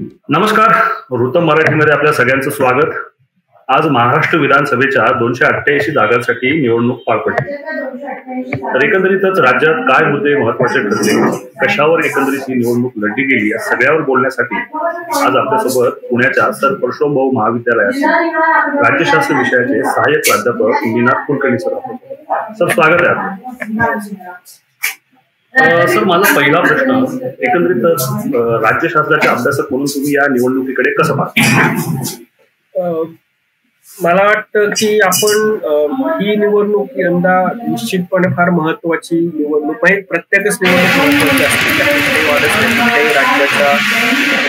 नमस्कार. वृत्तम मराठीमध्ये आपल्या सगळ्यांचं स्वागत. आज महाराष्ट्र विधानसभेच्या 288 जागांसाठी निवडणूक पार पडली. तर एकंदरीतच राज्यात काय मुद्दे महत्वाचे ठरले, कशावर एकंदरीत ही निवडणूक लढली गेली, या सगळ्यावर बोलण्यासाठी आज आपल्यासोबत पुण्याच्या सर परशुरामभाऊ महाविद्यालयाचे राज्यशास्त्र विषयाचे सहाय्यक प्राध्यापक निनाद कुलकर्णी सर आहेत. सर, स्वागत आहे. सर, माझा पहिला प्रश्न, एकंदरीत राज्यशास्त्राचे अभ्यासक म्हणून तुम्ही या निवडणुकीकडे कसं पाहता? मला वाटतं की आपण ही निवडणूक यंदा निश्चितपणे फार महत्वाची निवडणूक आहे. प्रत्येकच निवडणूक महत्वाची असते. राज्याच्या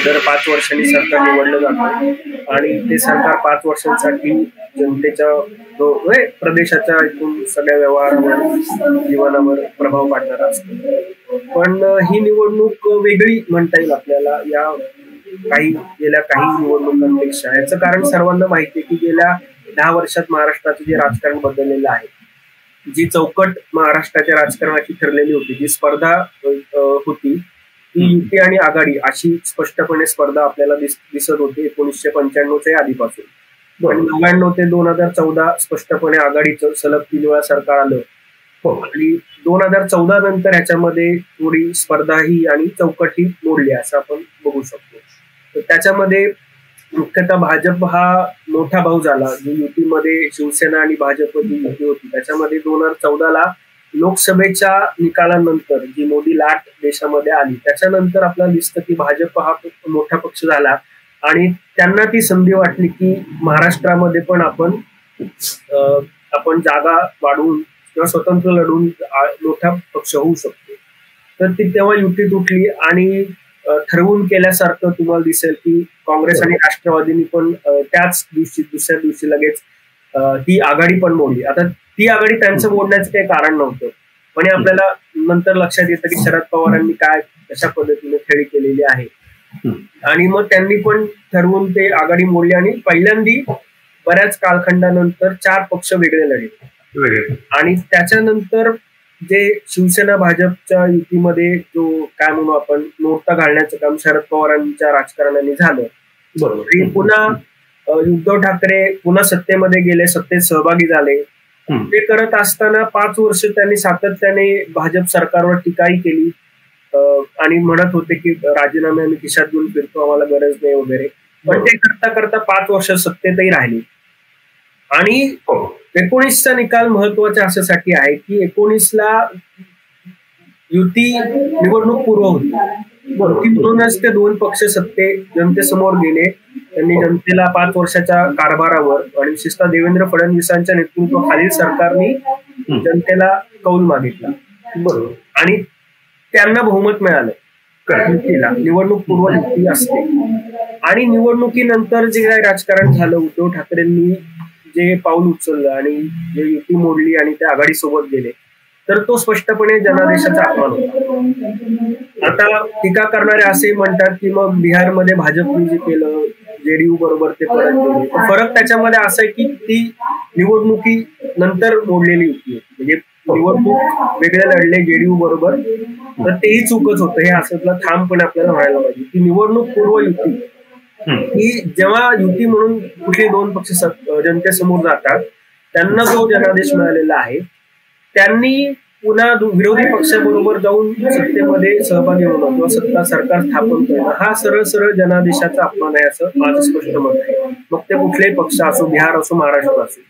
दर 5 वर्षांनी सरकार निवडलं जातं आणि ते सरकार 5 वर्षांसाठी जनतेच्या प्रदेशाच्या एकूण सगळ्या व्यवहारावर, जीवनावर प्रभाव पाडणारा असतो. पण ही निवडणूक वेगळी म्हणता येईल आपल्याला या गेल्या काही निवडणुकांपेक्षा. याचं कारण सर्वांना माहिती आहे की गेल्या 10 वर्षात महाराष्ट्राचं जे राजकारण बदललेलं आहे, जी चौकट महाराष्ट्राच्या राजकारणाची ठरलेली होती, जी स्पर्धा होती, ती युती आणि आघाडी अशी स्पष्टपणे स्पर्धा आपल्याला दिसत होती 1995च्या आधीपासून. पण 99 ते 2014 स्पष्टपणे आघाडीचं सलग 3 वेळा सरकार आलं आणि 2014 नंतर ह्याच्यामध्ये थोडी स्पर्धाही आणि चौकटही मोडली असं आपण बघू शकतो. तर त्याच्यामध्ये मुख्यतः भाजप हा मोठा भाऊ झाला. जी युतीमध्ये शिवसेना आणि भाजप जी युती होती त्याच्यामध्ये 2014ला लोकसभेच्या निकालानंतर जी मोदी लाट देशामध्ये आली त्याच्यानंतर आपल्याला दिसतं की भाजप हा मोठा पक्ष झाला आणि त्यांना ती संधी वाटली की महाराष्ट्रामध्ये पण आपण जागा वाढवून किंवा स्वतंत्र लढून मोठा पक्ष होऊ शकतो. तर ती तेव्हा युती तुटली आणि ठरवून केल्यासारखं तुम्हाला दिसेल की काँग्रेस आणि राष्ट्रवादींनी पण त्याच दिवशी दुसऱ्या दिवशी लगेच ती आघाडी पण मोडली. आता ती आघाडी त्यांचं मोडण्याचं काही कारण नव्हतं, पण आपल्याला नंतर लक्षात येतं की शरद पवारांनी कशा पद्धतीने खेळी केलेली आहे आणि मग त्यांनी पण ठरवून ते आघाडी मोडली आणि पहिल्यांदी बऱ्याच कालखंडानंतर 4 पक्ष वेगळे लढले. आणि त्याच्यानंतर जे शिवसेना भाजपच्या युतीमध्ये जो काय म्हणू आपण नोरता घालण्याचं काम शरद पवारांच्या राजकारणाने झालं, बरोबर, पुन्हा उद्धव ठाकरे पुन्हा सत्तेमध्ये गेले, सत्तेत सहभागी झाले. ते करत असताना 5 वर्ष त्यांनी सातत्याने भाजप सरकारवर टीकाही केली आणि म्हणत होते की राजीनामे आम्ही खिशात घेऊन फिरतो, आम्हाला गरज नाही वगैरे. पण ते करता करता 5 वर्ष सत्तेतही राहिली. आणि 19चा निकाल महत्वाचा अशासाठी आहे की 19ला युती निवडणूक पूर्व होती, म्हणूनच ते 2 पक्ष जनतेसमोर गेले. त्यांनी जनतेला 5 वर्षाच्या कारभारावर आणि विशेषतः देवेंद्र फडणवीसांच्या नेतृत्वाखालील सरकारने जनतेला कौल मागितला, बरोबर, आणि त्यांना बहुमत मिळालं. युतीला निवडणूक पूर्व युती असते आणि निवडणुकीनंतर जे काही राजकारण झालं, उद्धव ठाकरेंनी जे पाऊल उचललं आणि जे युती मोडली आणि ते आघाडी सोबत गेले, तर तो स्पष्टपणे जनादेशाचा अपमान होता. आता टीका करणारे असे म्हणतात की मग बिहारमध्ये भाजपने जे केलं, जेडीयू बरोबर ते परत गेले. फरक त्याच्यामध्ये असा आहे की ती निवडणुकी नंतर मोडलेली युती होती, म्हणजे निवडणूक वेगळे लढले जेडीयू बरोबर, तर तेही चूकच होतं. हे असं ठामपणे आपल्याला म्हणायला पाहिजे की निवडणूक पूर्व युती ही जेव्हा युती म्हणून कुठले 2 पक्ष जनतेसमोर जातात त्यांना जो जनादेश मिळालेला आहे, त्यांनी पुन्हा विरोधी पक्षाबरोबर जाऊन सत्तेमध्ये सहभागी होणं किंवा सत्ता सरकार स्थापन करणं हा सरळ सरळ जनादेशाचा अपमान आहे असं माझं स्पष्ट मत आहे. मग ते कुठलेही पक्ष असो, बिहार असो, महाराष्ट्र असो.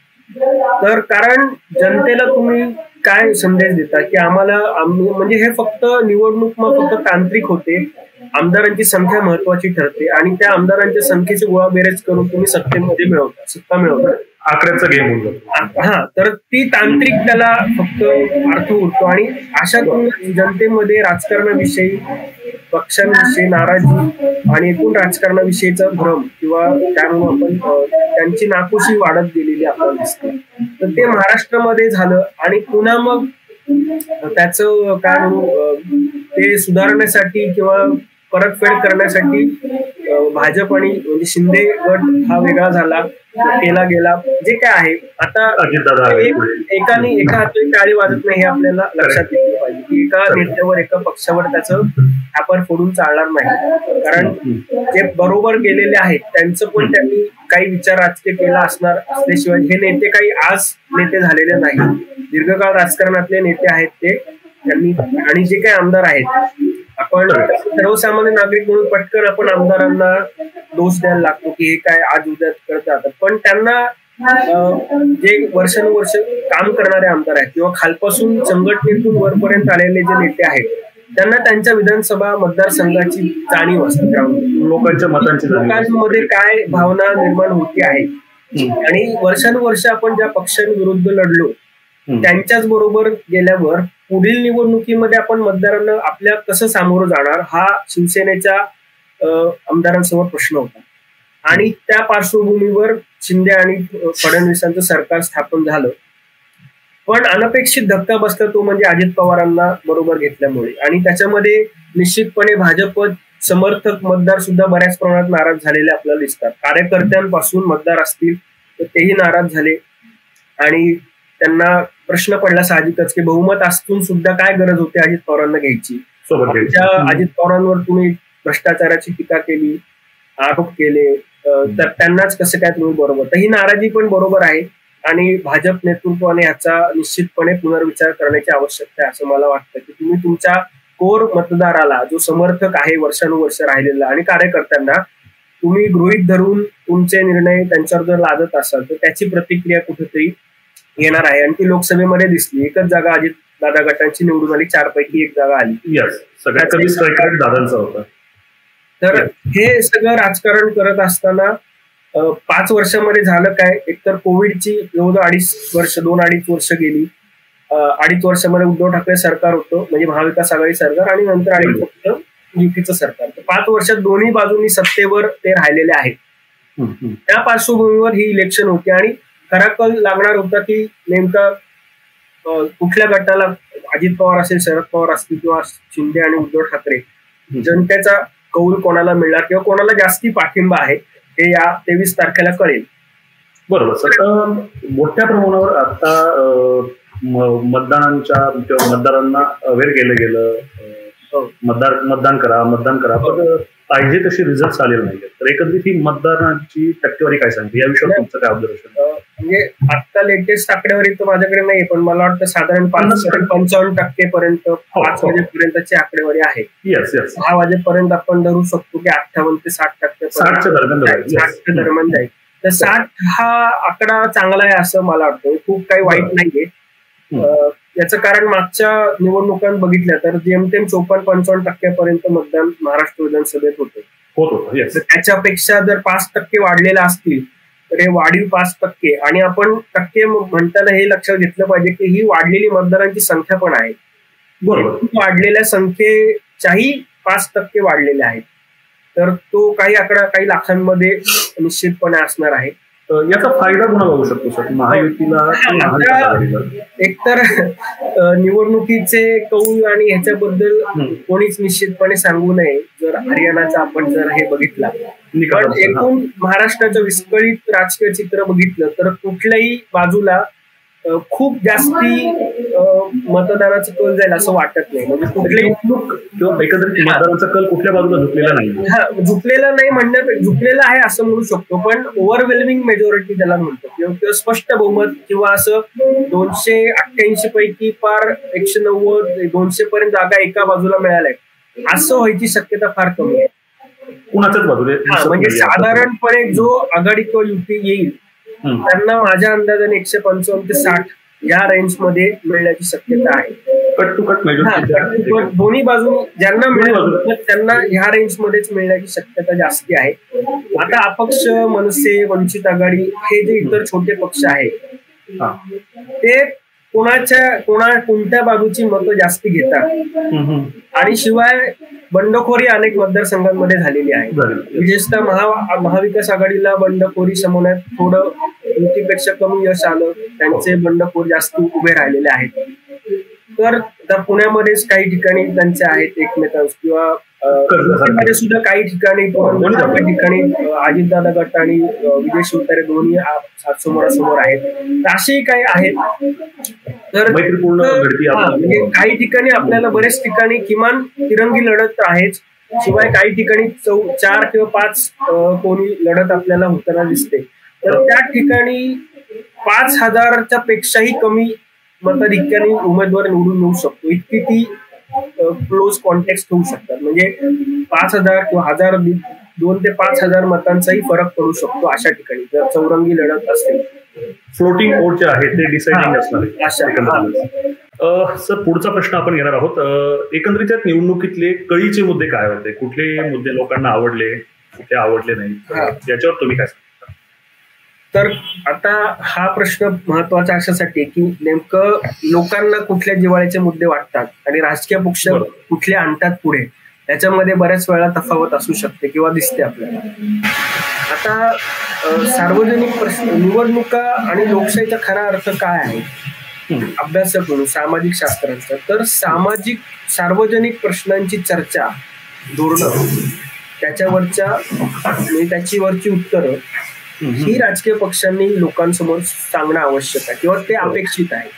तर कारण जनतेला तुम्ही काय संदेश देता की म्हणजे हे फक्त निवडणूक मग फक्त तांत्रिक होते, आमदारांची संख्या महत्वाची ठरते आणि त्या आमदारांच्या संख्येची गोळाबेरेज करून तुम्ही सत्ता मिळवता, आकड्याचा गेम होतो. तर ती तांत्रिक त्याला फक्त अर्थ उरतो आणि अशातून जनतेमध्ये राजकारणाविषयी, पक्षांविषयी नाराजी आणि एकूण राजकारणाविषयीचा भ्रम किंवा काय म्हणून आपण त्यांची नाखुशी वाढत गेलेली आपल्याला दिसते. तर ते महाराष्ट्रामध्ये झालं आणि पुन्हा मग त्याचं काय म्हणू ते सुधारण्यासाठी किंवा परतफेड करण्यासाठी भाजप आणि म्हणजे शिंदे गट हा वेगळा झाला, केला गेला. जे काय आहे आता एका हाताने टाळी वाजत नाही हे आपल्याला लक्षात घेतलं पाहिजे की एका नेत्यावर, एका पक्षावर त्याचं खापर फोडून चालणार नाही. कारण जे बरोबर गेलेले आहेत त्यांचं पण त्यांनी काही विचार राजकीय केला असणार असल्याशिवाय हे नेते काही आज नेते झालेले नाही. दीर्घकाळ राजकारणातले नेते आहेत ते त्यांनी. आणि जे काही आमदार आहेत, आपण सर्वसामान्य नागरिक म्हणून पटकन आपण आमदारांना दोष द्यायला लागतो की हे काय आज उद्या करतात, पण त्यांना जे वर्षानुवर्ष काम करणारे आमदार आहेत किंवा खालपासून संघटनेतून वरपर्यंत आलेले जे नेते आहेत त्यांना त्यांच्या विधानसभा मतदारसंघाची जाणीव असते. लोकांच्या मतांची लोकांमध्ये काय भावना निर्माण होती आहे. आणि वर्षानुवर्ष आपण ज्या पक्षांविरुद्ध लढलो त्यांच्याच बरोबर गेल्यावर पुढील निवडणुकीमध्ये आपण मतदारांना आपल्या कसं सामोरं जाणार हा शिवसेनेच्या आमदारांसमोर प्रश्न होता. आणि त्या पार्श्वभूमीवर शिंदे आणि फडणवीसांचं सरकार स्थापन झालं. पण अनपेक्षित धक्का बसला तो म्हणजे अजित पवारांना बरोबर घेतल्यामुळे. आणि त्याच्यामध्ये निश्चितपणे भाजप समर्थक मतदार सुद्धा बऱ्याच प्रमाणात नाराज झालेले आपल्याला दिसतात. कार्यकर्त्यांपासून मतदार असतील तर तेही नाराज झाले. आणि त्यांना प्रश्न पडला साहजिकच की बहुमत असून सुद्धा काय गरज होती अजित पवारांना घ्यायची. अजित पवारांवर तुम्ही भ्रष्टाचाराची टीका केली, आरोप केले, तर त्यांनाच कसं काय तुम्ही बरोबर. तर ही नाराजी पण बरोबर आहे. आणि भाजप नेतृत्वाने याचा निश्चितपणे पुनर्विचार करण्याची आवश्यकता आहे असं मला वाटतं की तुम्ही तुमच्या कोर मतदाराला जो समर्थक आहे वर्षानुवर्ष राहिलेला आणि कार्यकर्त्यांना तुम्ही गृहीत धरून तुमचे निर्णय त्यांच्यावर जर लादत असाल तर त्याची प्रतिक्रिया कुठेतरी येणार आहे. आणि ती लोकसभेमध्ये दिसली. एकच जागा अजित दादा गटांची निवडून आली, 4 पैकी 1 जागा आली. सगळ्यात कमी स्ट्राईक दादांचा होता. तर हे सगळं राजकारण करत असताना 5 वर्षामध्ये झालं काय, एकतर कोविडची जवळजवळ 2-2.5 वर्ष गेली. 2.5 वर्षामध्ये उद्धव ठाकरे सरकार होतं म्हणजे महाविकास आघाडी सरकार, आणि नंतर 2.5 वर्ष युतीचं सरकार. तर 5 वर्षात दोन्ही बाजूंनी सत्तेवर ते राहिलेले आहेत. त्या पार्श्वभूमीवर ही इलेक्शन होती आणि खरा कल लागणार होता की नेमका कुठल्या गटाला, अजित पवार असेल, शरद पवार असतील किंवा शिंदे आणि उद्धव ठाकरे, जनतेचा कौल कोणाला मिळणार किंवा कोणाला जास्ती पाठिंबा आहे हे या 23 तारखेला कळेल. बरोबर सर. मोठ्या प्रमाणावर आता मतदारांना अवेअर केलं गेलं, मतदान करा, पण पाहिजे तशी रिझल्ट आलेले नाही. तर एकंदरीत ही मतदारांची टक्केवारी काय सांगते या विषयावर तुमचं काय ऑब्झर्वेशन? म्हणजे आता लेटेस्ट आकडेवारी तर माझ्याकडे नाही, पण मला वाटतं साधारण 55% पर्यंत 5 वाजेपर्यंतची आकडेवारी आहे. 6 वाजेपर्यंत आपण धरू शकतो की 58 ते 60% 60च्या दरम्यान जाईल. तर 60 हा आकडा चांगला आहे असं मला वाटतं. खूप काही वाईट नाहीये. याचं कारण मागच्या निवडणुकांत बघितल्या तर जेमतेम 54-55% पर्यंत मतदान महाराष्ट्र विधानसभेत होतं. त्याच्यापेक्षा जर 5% वाढलेला असतील तर हे वाढीव 5%. आणि आपण टक्के म्हणताना हे लक्षात घेतलं पाहिजे की ही वाढलेली मतदारांची संख्या पण आहे. बरोबर. वाढलेल्या संख्येच्याही 5% वाढलेले आहेत. तर तो काही आकडा काही लाखांमध्ये निश्चितपणे असणार आहे. याचा फायदा कोणाला होऊ शकतो सर, महायुतीला? एकतर निवडणुकीचे कौल आणि ह्याच्याबद्दल कोणीच निश्चितपणे सांगू नये. जर हरियाणाचा आपण जर हे बघितला, पण एकूण महाराष्ट्राचं विस्कळीत राजकीय चित्र बघितलं तर कुठल्याही बाजूला खूप जास्ती मतदानाचा कल जाईल असं वाटत नाही. म्हणजे कुठलेही किंवा एकंदरीत मतदारांचा कल कुठल्या बाजूला झुकलेला नाही. झुकलेला नाही म्हणण्यापेक्षा झुकलेला आहे असं म्हणू शकतो, पण ओव्हरवेल्मिंग मेजॉरिटी त्याला म्हणतो किंवा स्पष्ट बहुमत किंवा असं 288 पैकी पार 190 200 पर्यंत जागा एका बाजूला मिळाल्या असं व्हायची शक्यता फार कमी आहे कुणाच्याच बाजूने. म्हणजे साधारणपणे जो आघाडी किंवा युती येईल त्यांना माझ्या अंदाजाने 155 ते 60 या रेंज मध्ये मिळण्याची शक्यता आहे. कट टू कट दोन्ही बाजू ज्यांना मिळेल त्यांना ह्या रेंज मध्येच मिळण्याची शक्यता जास्ती आहे. आता अपक्ष, मनसे, वंचित आघाडी हे जे इतर छोटे पक्ष आहेत ते कोणत्या बाजूची मतं जास्ती घेतात. आणि शिवाय बंडखोरी अनेक मतदारसंघांमध्ये झालेली आहे. विशेषतः महाविकास आघाडीला बंडखोरी शमवण्यात थोडं युतीपेक्षा कमी यश आलं. त्यांचे बंडखोर जास्त उभे राहिलेले आहेत. तर पुण्यामध्येच काही ठिकाणी त्यांचे आहेत एकमेकांस किंवा मध्ये सुद्धा काही ठिकाणी काही ठिकाणी अजितदादा गट आणि विजय शिवतारे दोन्ही समोरासमोर आहेत. तर असेही काही आहेत. तर म्हणजे काही ठिकाणी आपल्याला बरेच ठिकाणी किमान तिरंगी लढत आहेच, शिवाय काही ठिकाणी 4 किंवा 5 कोणी लढत आपल्याला होताना दिसते. तर त्या ठिकाणी 5,000च्या पेक्षाही कमी मताधिक्याने उमेदवार निवडून येऊ शकतो, इतकी ती क्लोज कॉन्टेक्स्ट होऊ शकतात. म्हणजे 5,000 किंवा 2,000 ते 5,000 मतांचाही फरक पडू शकतो अशा ठिकाणी जर चौरंगी लढत असेल. फ्लोटिंग वोट जे आहे ते डिसाइडिंग असणार. सर, पुढचा प्रश्न आपण घेणार आहोत. एकंदरीत निवडणुकीतले कळीचे मुद्दे काय होते, कुठले मुद्दे लोकांना आवडले, कुठले आवडले नाही, याच्यावर तुम्ही काय सांगता? तर आता हा प्रश्न महत्वाचा अशासाठी की नेमकं लोकांना कुठल्या जिव्हाळ्याचे मुद्दे वाटतात आणि राजकीय पक्ष कुठले आणतात पुढे, याच्यामध्ये बऱ्याच वेळा तफावत असू शकते किंवा दिसते आपल्याला. आता सार्वजनिक प्रश्न, निवडणुका आणि लोकशाहीचा खरा अर्थ काय आहे अभ्यासक म्हणून सामाजिक शास्त्रांचा, तर सार्वजनिक प्रश्नांची चर्चा, धोरणं, त्याच्यावरची उत्तरं ही राजकीय पक्षांनी लोकांसमोर सांगणं आवश्यक आहे किंवा ते अपेक्षित आहे.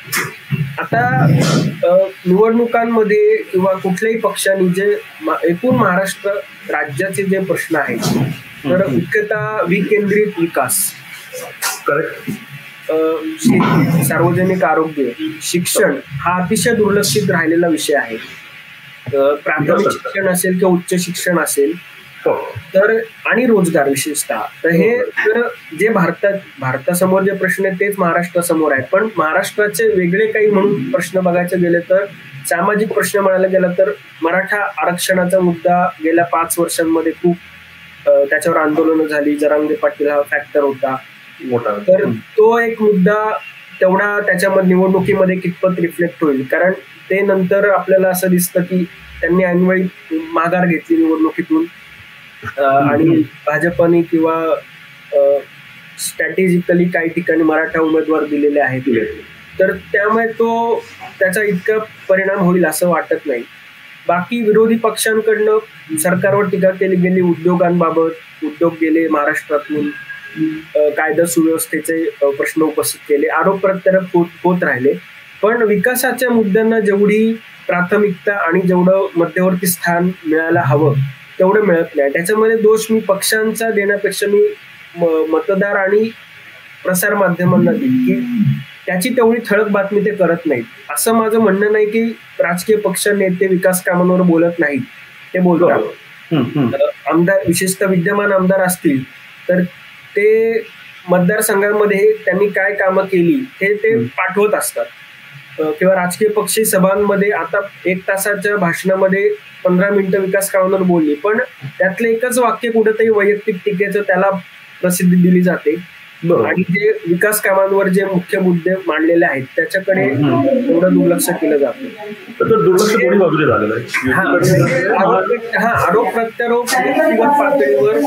आता निवडणुकांमध्ये किंवा कुठल्याही पक्षांनी जे एकूण महाराष्ट्र राज्याचे जे प्रश्न आहेत, तर मुख्यतः विकेंद्रित विकास, शेती, सार्वजनिक आरोग्य, शिक्षण हा अतिशय दुर्लक्षित राहिलेला विषय आहे. प्राथमिक शिक्षण असेल किंवा उच्च शिक्षण असेल, तर आणि रोजगार विशेषतः. तर हे तर जे भारतासमोर जे प्रश्न आहेत तेच महाराष्ट्रासमोर आहेत. पण महाराष्ट्राचे वेगळे काही म्हणून प्रश्न बघायचे गेले तर सामाजिक प्रश्न म्हणायला गेला तर मराठा आरक्षणाचा मुद्दा गेल्या 5 वर्षांमध्ये खूप त्याच्यावर आंदोलनं झाली. जरांगे पाटील हा फॅक्टर होता मोठा. तर तो एक मुद्दा तेवढा त्याच्यामध्ये निवडणुकीमध्ये कितपत रिफ्लेक्ट होईल, कारण ते नंतर आपल्याला असं दिसतं की त्यांनी ऐनवेळी माघार घेतली निवडणुकीतून आणि भाजपने किंवा स्ट्रॅटेजिकली काही ठिकाणी मराठा उमेदवार दिलेले आहेत. तर त्यामुळे त्याचा इतका परिणाम होईल असं वाटत नाही. बाकी विरोधी पक्षांकडनं सरकारवर टीका केली गेली. उद्योगांबाबत उद्योग गेले महाराष्ट्रातून, कायदा सुव्यवस्थेचे प्रश्न उपस्थित केले, आरोप प्रत्यारोप होत राहिले. पण विकासाच्या मुद्द्यांना जेवढी प्राथमिकता आणि जेवढं मध्यवर्ती स्थान मिळायला हवं तेवढं मिळत नाही. त्याच्यामध्ये दोष मी पक्षांचा देण्यापेक्षा मी मतदार आणि प्रसार माध्यमांना देईल की त्याची तेवढी ठळक बातमी ते करत नाहीत. असं माझं म्हणणं नाही की राजकीय पक्ष नेते विकास कामांवर बोलत नाहीत, ते बोलतात. आमदार, विशेषतः विद्यमान आमदार असतील तर ते मतदारसंघांमध्ये त्यांनी काय कामं केली हे ते पाठवत असतात. किंवा राजकीय पक्ष सभांमध्ये आता 1 तासाच्या भाषणामध्ये 15 मिनिटं विकास कामांवर बोलली, पण त्यातलं एकच वाक्य कुठेतरी वैयक्तिक टीकेचं त्याला प्रसिद्धी दिली जाते आणि जे विकास कामांवर जे मुख्य मुद्दे मांडलेले आहेत त्याच्याकडे थोडं दुर्लक्ष केलं जातं. आरोप प्रत्यारोप व्यक्तिगत पातळीवर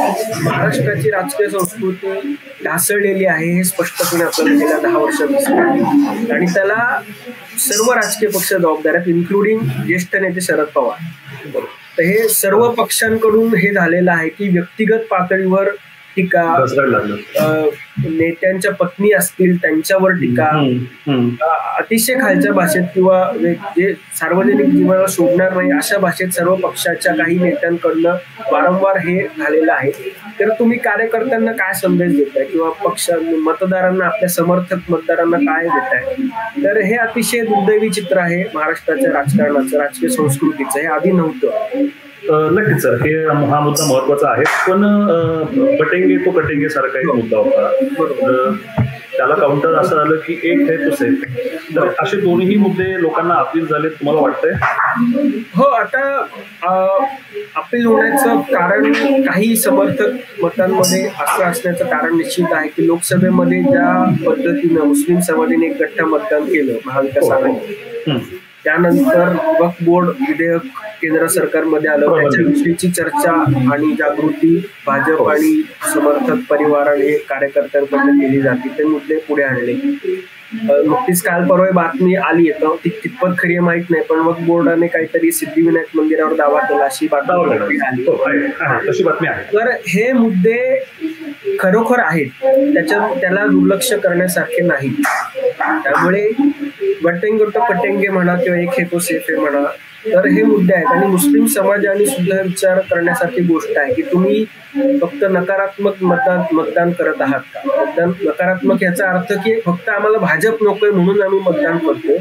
महाराष्ट्राची राजकीय संस्कृती ढासळलेली आहे हे स्पष्टपणे आपल्याला गेल्या 10 वर्षात दिसतं आणि त्याला सर्व राजकीय पक्ष जबाबदार आहेत, इन्क्लुडिंग ज्येष्ठ नेते शरद पवार. तर हे सर्व पक्षांकडून हे झालेलं आहे की व्यक्तिगत पातळीवर टीका, नेत्यांच्या पत्नी असतील त्यांच्यावर टीका, अतिशय खालच्या भाषेत किंवा जे सार्वजनिक जीवनाला शोभणार नाही अशा भाषेत सर्व पक्षाच्या काही नेत्यांकडनं वारंवार हे झालेलं आहे. तर तुम्ही कार्यकर्त्यांना काय संदेश देताय किंवा मतदारांना, आपल्या समर्थक मतदारांना काय देताय? तर हे अतिशय दुर्दैवी चित्र आहे महाराष्ट्राच्या राजकारणाचं, राजकीय संस्कृतीचं. हे आधी नव्हतं. नक्कीच सर, हा मुद्दा महत्वाचा आहे. पण बटेंगे तो कटेंगे सारखा एक मुद्दा होता. त्याला काउंटर असं आलं की एक है तो सेफ. तर असे दोन्ही मुद्दे लोकांना अपील झाले, तुम्हाला वाटतंय? हो, आता अपील होण्याचं कारण काही समर्थक मतांमध्ये असं असण्याचं कारण निश्चित आहे की लोकसभेमध्ये ज्या पद्धतीनं मुस्लिम समाजाने एक गठ्ठा मतदान केलं महाविकास आघाडी, त्यानंतर वक्फ बोर्ड विधेयक केंद्र सरकारमध्ये आलं, त्याच्याविषयीची चर्चा आणि जागृती भाजप आणि समर्थक परिवार आणि कार्यकर्त्यांकडून केली जाते, ते मुद्दे पुढे आणले. नुकतीच काल परवा बातमी आली आहे, ती कितपत खरी आहे माहित नाही, पण वक्फ बोर्डाने काहीतरी सिद्धिविनायक मंदिरावर दावा केला अशी बातमी आली. तर हे मुद्दे खरोखर आहेत, त्याला दुर्लक्ष करण्यासारखे नाही. त्यामुळे वटेंगे पटेंगे म्हणा किंवा एक हे तो सेफ आहे म्हणा, तर हे मुद्दे आहेत. आणि मुस्लिम समाजाने सुद्धा विचार करण्यासारखी गोष्ट आहे की तुम्ही फक्त नकारात्मक मतदान करत आहात का? नकारात्मक याचा अर्थ की फक्त आम्हाला भाजप नकोय म्हणून आम्ही मतदान करतो.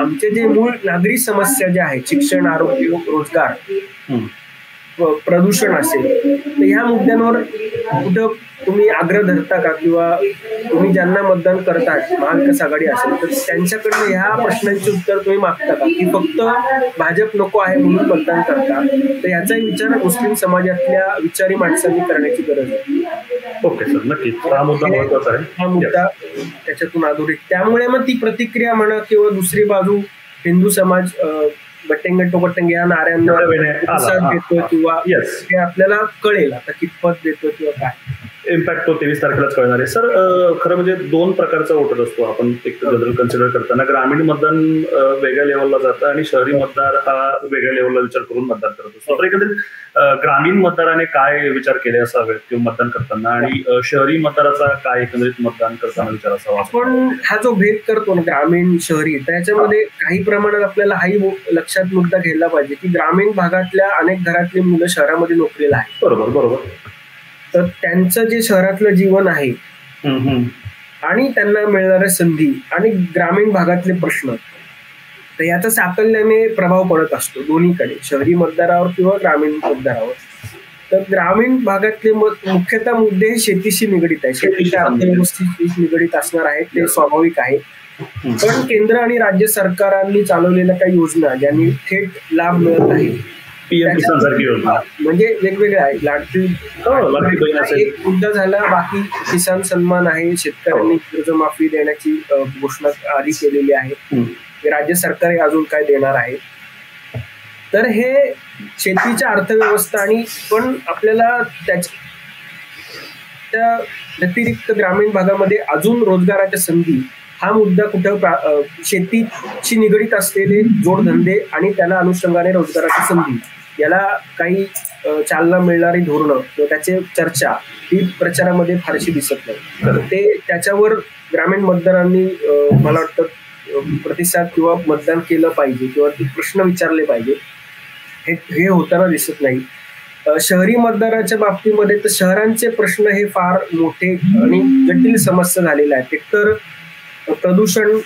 आमचे जे मूळ नागरी समस्या ज्या आहेत, शिक्षण, आरोग्य, रोजगार, प्रदूषण असेल, तर ह्या मुद्द्यांवर कुठं तुम्ही आग्रह धरता का? किंवा तुम्ही ज्यांना मतदान करतात, महाविकास आघाडी असेल, तर त्यांच्याकडनं ह्या प्रश्नांचे उत्तर तुम्ही मागता का की फक्त भाजप नको आहे म्हणून मतदान करता? तर याचाही विचार मुस्लिम समाजातल्या विचारी माणसांनी करण्याची गरज आहे. ओके सर, नक्कीच हा मुद्दा महत्त्वाचा आहे. हा मुद्दा त्याच्यातून अधोरेखित. त्यामुळे मग ती प्रतिक्रिया म्हणा किंवा दुसरी बाजू हिंदू समाज बट्टेंगे तो बट्टेंगे या नाऱ्यांना प्रतिसाद देतो किंवा हे आपल्याला कळेल आता कितपत देतो किंवा काय इम्पॅक्ट तो 23 तारखेलाच कळणार आहे. सर, खरं म्हणजे 2 प्रकारचा वोटर असतो आपण एक जनरल कन्सिडर करताना. ग्रामीण मतदान वेगळ्या लेवलला जातं आणि शहरी मतदार हा वेगळ्या लेवलला विचार करून मतदान करत असतो. तर एकंदरीत ग्रामीण मतदाराने काय विचार केले असावे किंवा मतदान करताना, आणि शहरी मतदाराचा काय एकंदरीत मतदान करताना विचार असावा? आपण हा जो भेद करतो ना ग्रामीण शहरी, त्याच्यामध्ये काही प्रमाणात आपल्याला हाही लक्षात मुद्दा घ्यायला पाहिजे की ग्रामीण भागातल्या अनेक घरातली मुलं शहरामध्ये नोकरीला आहेत. बरोबर. तर त्यांचं जे शहरातलं जीवन आहे आणि त्यांना मिळणाऱ्या संधी आणि ग्रामीण भागातले प्रश्न, तर याचा साकल्याने प्रभाव पडत असतो दोन्हीकडे, शहरी मतदारावर किंवा ग्रामीण मतदारावर. तर ग्रामीण भागातले मुख्यतः मुद्दे हे शेतीशी निगडीत आहे, शेतीच्या अर्थव्यवस्थेशी निगडीत असणार आहेत, ते स्वाभाविक आहे. पण केंद्र आणि राज्य सरकारांनी चालवलेल्या काही योजना ज्यांनी थेट लाभ मिळत आहे, पीएम किसान सारखी योजना म्हणजे वेगवेगळ्या आहेत. लाडकी एक मुद्दा झाला, बाकी किसान सन्मान आहे, शेतकऱ्यांनी कर्जमाफी देण्याची घोषणा आधी केलेली आहे, राज्य सरकार अजून काय देणार आहे. तर हे शेतीच्या अर्थव्यवस्था आणि पण आपल्याला त्या व्यतिरिक्त ग्रामीण भागामध्ये अजून रोजगाराच्या संधी हा मुद्दा कुठं शेतीशी निगडीत असलेले जोडधंदे आणि त्याला अनुषंगाने रोजगाराची संधी याला काही चालना मिळणारी धोरणं किंवा त्याची चर्चा ही प्रचारामध्ये फारशी दिसत नाही. ते त्याच्यावर ग्रामीण मतदारांनी मला वाटतं प्रतिसाद किंवा मतदान केलं पाहिजे किंवा ते प्रश्न विचारले पाहिजे, हे होताना दिसत नाही. शहरी मतदाराच्या बाबतीमध्ये तर शहरांचे प्रश्न हे फार मोठे आणि जटिल समस्या झालेले आहेत. एकतर प्रदूषण,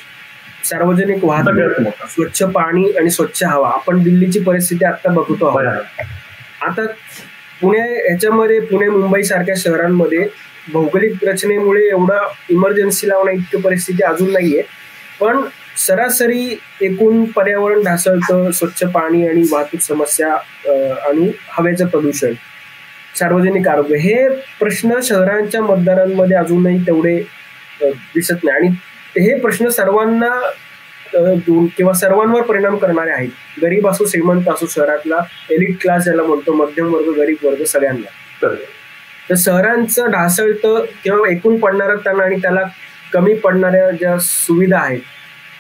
सार्वजनिक वाहतूक, स्वच्छ पाणी आणि स्वच्छ हवा. आपण दिल्लीची परिस्थिती आता बघतो आहोत. आता पुणे मुंबई सारख्या शहरांमध्ये भौगोलिक रचनेमुळे एवढा इमर्जन्सी लावणं इतकी परिस्थिती अजून नाहीये, पण सरासरी एकूण पर्यावरण ढासळतं, स्वच्छ पाणी आणि वाहतूक समस्या आणि हवेचं प्रदूषण, सार्वजनिक आरोग्य, हे प्रश्न शहरांच्या मतदारांमध्ये अजूनही तेवढे दिसत नाही. आणि हे प्रश्न सर्वांना किंवा सर्वांवर परिणाम करणारे आहेत. गरीब असो, श्रीमंत असो, शहरातला एलिट क्लास ज्याला म्हणतो, मध्यम वर्ग, गरीब वर्ग, सगळ्यांना. तर शहरांचं ढासळतं किंवा एकूण पडणारा ताण आणि त्याला कमी पडणाऱ्या ज्या सुविधा आहेत,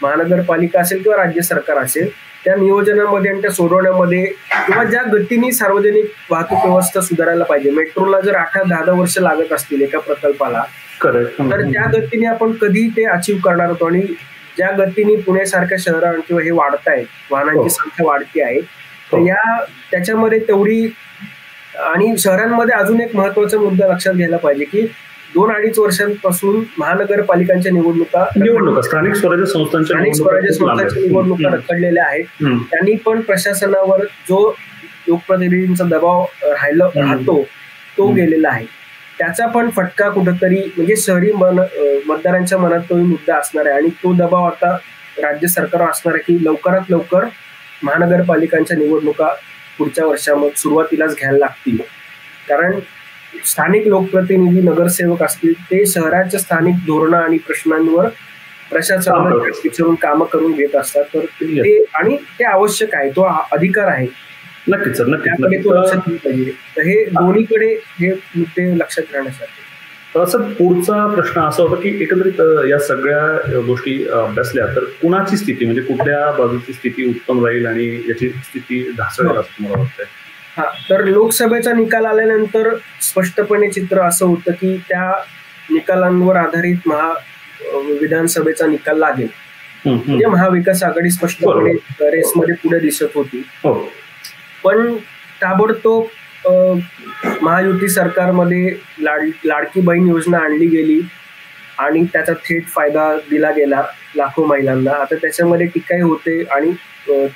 महानगरपालिका असेल किंवा राज्य सरकार असेल, त्या नियोजनामध्ये आणि त्या सोडवण्यामध्ये किंवा ज्या गतीने सार्वजनिक वाहतूक व्यवस्था सुधारायला पाहिजे. मेट्रोला जर 8-10 वर्ष लागत असतील एका प्रकल्पाला, तर त्या गतीने आपण कधी ते अचीव्ह करणार होतो. आणि ज्या गतीने पुण्यासारख्या शहरात किंवा हे वाढत आहे, वाहनांची संख्या वाढती आहे, तर त्याच्यामध्ये तेवढी. आणि शहरांमध्ये अजून एक महत्वाचा मुद्दा लक्षात घ्यायला पाहिजे की 2-2.5 वर्षांपासून महानगरपालिकांच्या निवडणुका, स्थानिक स्वराज्य संस्थांच्या निवडणुका रखडलेल्या आहेत. त्यांनी पण प्रशासनावर जो लोकप्रतिनिधींचा दबाव राहतो तो गेलेला आहे. त्याचा पण फटका कुठंतरी म्हणजे शहरी मतदारांच्या मनात तो मुद्दा असणार आहे. आणि तो दबाव आता राज्य सरकारवर असणार आहे की लवकरात लवकर महानगरपालिकांच्या निवडणुका पुढच्या वर्षामध्ये सुरुवातीलाच घ्यायला लागतील. कारण स्थानिक लोकप्रतिनिधी, नगरसेवक असतील, ते शहराच्या स्थानिक धोरणं आणि प्रश्नांवर प्रशासनाला विचारून कामं करून घेत असतात. तर ते आणि ते आवश्यक आहे, तो अधिकार आहे. नक्कीच सर, त्याकडे तो लक्षात घेतलं पाहिजे. तर हे दोन्हीकडे हे मुद्दे लक्षात राहण्यासाठी. असं पुढचा प्रश्न असा होता की एकंदरीत या सगळ्या गोष्टी अभ्यासल्या तर कुणाची स्थिती म्हणजे कुठल्या बाजूची स्थिती उत्तम राहील आणि याची स्थिती ढासळेल असं मला वाटतंय? हा, तर लोकसभेचा निकाल आल्यानंतर स्पष्टपणे चित्र असं होतं की त्या निकालांवर आधारित विधानसभेचा निकाल लागेल. म्हणजे महाविकास आघाडी स्पष्टपणे रेसमध्ये पुढे दिसत होती. पण ताबडतोब महायुती सरकारमध्ये लाडकी बहीण योजना आणली गेली आणि त्याचा थेट फायदा दिला गेला लाखो महिलांना. आता त्याच्यामध्ये टीकाही होते आणि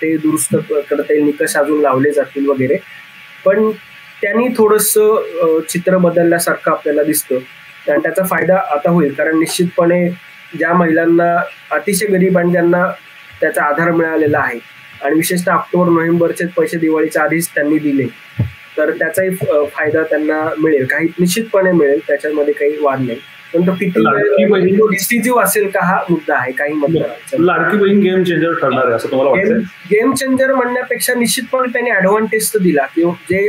ते दुरुस्त करता येईल, निकष अजून लावले जातील वगैरे. पण त्यांनी थोडंसं चित्र बदलल्यासारखं आपल्याला दिसतं आणि त्याचा फायदा आता होईल. कारण निश्चितपणे ज्या महिलांना अतिशय गरीब आणि ज्यांना त्याचा आधार मिळालेला आहे आणि विशेषतः ऑक्टोबर नोव्हेंबरचे पैसे दिवाळीच्या आधीच त्यांनी दिले तर त्याचाही फायदा त्यांना मिळेल, काही निश्चितपणे मिळेल, त्याच्यामध्ये काही वाद नाही. पण तो किती डिसिजिव्ह असेल का हा मुद्दा आहे. काही मतदारांचा लाडकी बहीण गेम चेंजर ठरणार आहे असं तुम्हाला वाटतं? गेम चेंजर म्हणण्यापेक्षा निश्चितपणे त्यांनी ऍडव्हान्टेज तर दिला की जे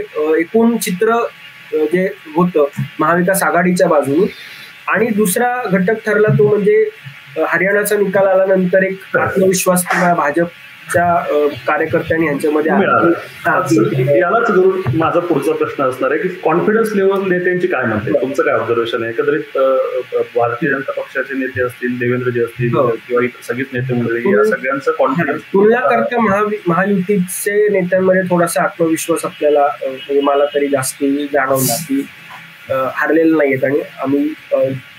एकूण चित्र जे होतं महाविकास आघाडीच्या बाजूने. आणि दुसरा घटक ठरला तो म्हणजे हरियाणाचा निकाल आल्यानंतर एक आत्मविश्वास किंवा भाजपच्या कार्यकर्त्यांनी यांच्यामध्ये यालाच धरून माझा पुढचा प्रश्न असणार आहे की कॉन्फिडन्स लेव्हल नेत्यांची काय म्हणते, तुमचं काय ऑब्झर्वेशन आहे? एकंदरीत भारतीय जनता पक्षाचे नेते असतील, देवेंद्रजी असतील किंवा इतर सगळीच नेते मंडळी, या सगळ्यांचं कॉन्फिडन्स तुलना करता महायुतीचे नेत्यांमध्ये थोडासा आत्मविश्वास आपल्याला मला तरी जास्ती जाणवला की हरलेलं नाहीयेत आणि आम्ही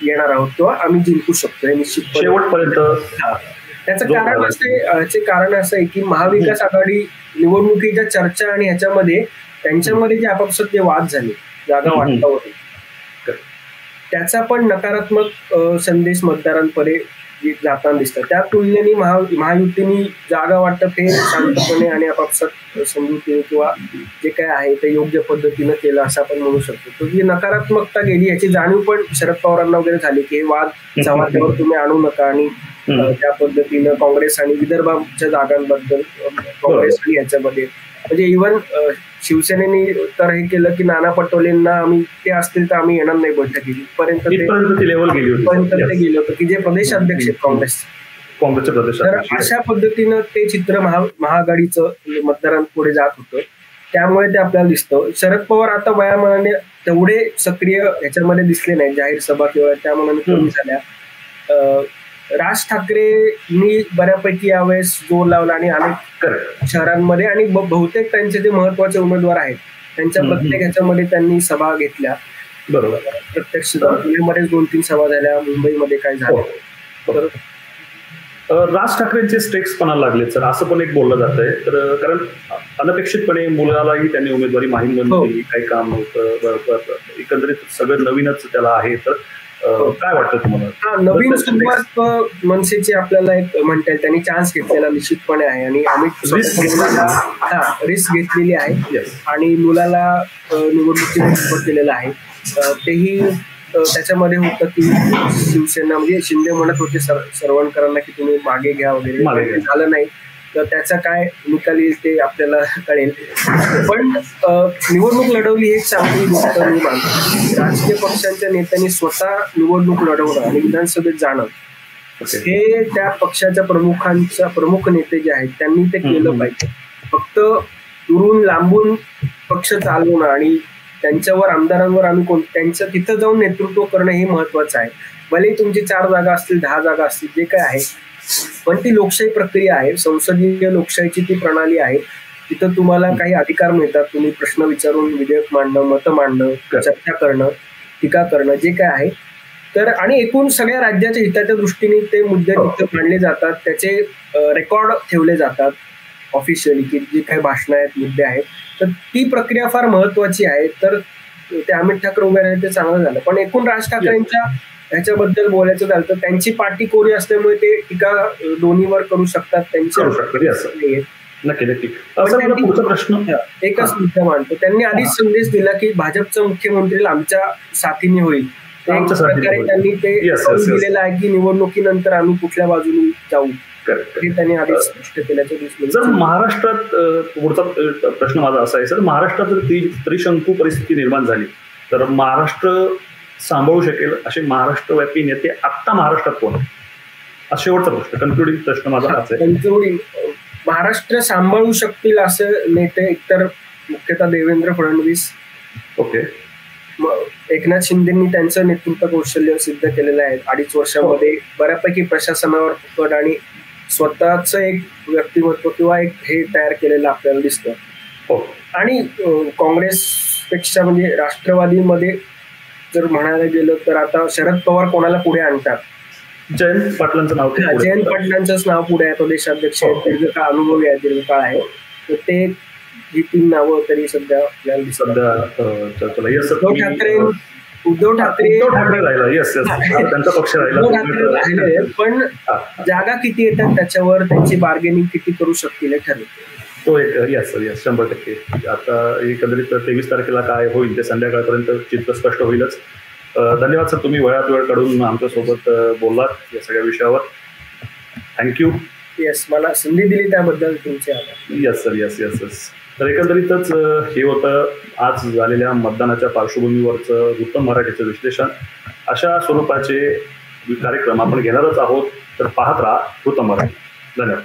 येणार आहोत किंवा आम्ही जिंकू शकतो हे निश्चित शेवटपर्यंत. त्याचं कारण असं आहे की महाविकास आघाडी निवडणुकीच्या चर्चा आणि ह्याच्यामध्ये त्यांच्यामध्ये जे आपापसात जे वाद झाले जागा वाटपावर त्याचा पण नकारात्मक संदेश मतदारांकडे जाताना दिसतात. त्या तुलनेने महायुतीने जागा वाटप हे शांतपणे आणि आपापसात समजुतीने किंवा जे काय आहे ते योग्य पद्धतीनं केलं असं आपण म्हणू शकतो. तर जी नकारात्मकता गेली याची जाणीव पण शरद पवारांना वगैरे झाली की हे वाद चव्हाट्यावर तुम्ही आणू नका आणि त्या पद्धतीनं काँग्रेस आणि विदर्भाच्या जागांबद्दल काँग्रेस आणि याच्यामध्ये म्हणजे इव्हन शिवसेनेने तर हे केलं की नाना पटोलेंना आम्ही ते असतील तर आम्ही येणार नाही बैठकीत पर्यंत ते गेले होते की जे प्रदेश अध्यक्ष आहेत काँग्रेसचे प्रदेश. तर अशा पद्धतीनं ते चित्र महाआघाडीचं मतदारांपुढे जात होतं. त्यामुळे ते आपल्याला दिसतं. शरद पवार आता वयामानाने तेवढे सक्रिय ह्याच्यामध्ये दिसले नाही, जाहीर सभा किंवा त्या मनाने कमी झाल्या. राज ठाकरेंनी बऱ्यापैकी यावेळेस जोर लावला आणि अनेक शहरांमध्ये आणि बहुतेक त्यांचे जे महत्वाचे उमेदवार आहेत त्यांच्या प्रत्येक ह्याच्यामध्ये त्यांनी सभा घेतल्या. बरोबर. प्रत्यक्ष पुण्यामध्येच 2-3 सभा झाल्या, मुंबईमध्ये काय झालं. तर राज ठाकरेंचे स्टेक्स पणाला लागले सर असं पण एक बोललं जात आहे. तर कारण अनपेक्षितपणे मुलालाही त्यांनी उमेदवारी माहीत केली, काही काम नव्हतं, एकंदरीत सगळं नवीनच त्याला आहे. तर काय वाटतं तुम्हाला? नवीन सुरुवात मनसेची आपल्याला एक म्हणता येईल. त्यांनी चान्स घेतलेला निश्चितपणे आहे आणि आम्ही रिस्क घेतलेली आहे आणि मुलाला निवडणुकीत केलेलं आहे. तेही त्याच्यामध्ये होतं की शिवसेना म्हणजे शिंदे म्हणत होते सरवणकरांना की तुम्ही मागे घ्या वगैरे, झालं नाही. तर त्याचा काय निकाल येईल ते आपल्याला कळेल. पण निवडणूक लढवली ही चांगली गोष्ट मी मानतो. राजकीय पक्षांच्या नेत्यांनी स्वतः निवडणूक लढवणं आणि विधानसभेत जाणं हे त्या पक्षाच्या प्रमुख नेते जे आहेत त्यांनी ते केलं पाहिजे. फक्त दुरून लांबून पक्ष चालवणं आणि त्यांच्यावर आमदारांवर आम्ही त्यांचं तिथं जाऊन नेतृत्व करणं हे महत्वाचं आहे. भले तुमची 4 जागा असतील, 10 जागा असतील, जे काय आहे, पण ती लोकशाही प्रक्रिया आहे. संसदीय लोकशाहीची ती प्रणाली आहे. तिथं तुम्हाला काही अधिकार मिळतात. तुम्ही प्रश्न विचारून विधेयक मांडणं, मतं मांडणं, चर्चा करणं, टीका करणं, जे काय आहे. तर आणि एकूण सगळ्या राज्याच्या हिताच्या दृष्टीने ते मुद्दे तिथं मांडले जातात, त्याचे रेकॉर्ड ठेवले जातात ऑफिशियली की जे काही भाषणं आहेत, मुद्दे आहेत. तर ती प्रक्रिया फार महत्वाची आहे. तर ते अमित ठाकरे उभे राहिले ते चांगलं झालं. पण एकूण राज ठाकरेंच्या ह्याच्याबद्दल बोलायचं झालं तर त्यांची पार्टी कोरी असल्यामुळे ते टीका दोन्हीवर करू शकतात. त्यांची पुढचा प्रश्न एकच मुद्दा मांडतो. त्यांनी आधीच संदेश दिला की भाजपचा मुख्यमंत्री आमच्या साथीने होईल. प्रकारे त्यांनी ते दिलेलं आहे की निवडणुकीनंतर आम्ही कुठल्या बाजूने जाऊ हे त्यांनी आधीच स्पष्ट केल्याचं दिसलं. जर महाराष्ट्रात पुढचा प्रश्न माझा असा आहे सर, महाराष्ट्रात जर त्रिशंकू परिस्थिती निर्माण झाली तर महाराष्ट्र सांभाळू शकेल असे महाराष्ट्रव्यापी नेते आत्ता महाराष्ट्रात कोण आहे? हा शेवटचा प्रश्न, कन्क्लुडिंग प्रश्न माझा हाच आहे. कन्क्लुडिंग, महाराष्ट्र सांभाळू शकतील असे नेते एकतर मुख्यतः देवेंद्र फडणवीस. ओके. एकनाथ शिंदेनी त्यांचं नेतृत्व कौशल्य सिद्ध केलेलं आहे. 2.5 वर्षामध्ये बऱ्यापैकी प्रशासनावर पकड आणि स्वतःच एक व्यक्तिमत्व किंवा एक हे तयार केलेलं आपल्याला दिसतं. आणि काँग्रेसपेक्षा म्हणजे राष्ट्रवादीमध्ये जर म्हणायला गेलं तर आता शरद पवार कोणाला पुढे आणतात? जयंत पाटलांचं नाव, जयंत पाटलांचंच नाव पुढे आहे. प्रदेशाध्यक्ष आहेत, दीर्घकाळ अनुभवी आहे, दीर्घकाळ आहे. तर ते ही 3 नावं तरी सध्या उद्धव ठाकरे राहिला. येस येस, त्यांचा पक्ष राहिला. पण जागा किती येतात त्याच्यावर त्यांची बार्गेनिंग किती करू शकतील हे ठरवते. तो एक येस 100%. आता एकंदरीत 23 तारखेला काय होईल ते संध्याकाळपर्यंत चित्र स्पष्ट होईलच. धन्यवाद सर, तुम्ही वेळात वेळ काढून आमच्यासोबत बोललात या सगळ्या विषयावर. थँक्यू. येस, मला संधी दिली त्याबद्दल तुमचे आभार. Yes sir, yes yes yes. तर एकंदरीतच हे होतं आज झालेल्या मतदानाच्या पार्श्वभूमीवरचं उत्तम मराठीचं विश्लेषण. अशा स्वरूपाचे कार्यक्रम आपण घेणारच आहोत, तर पाहत राहा उत्तम मराठी. धन्यवाद.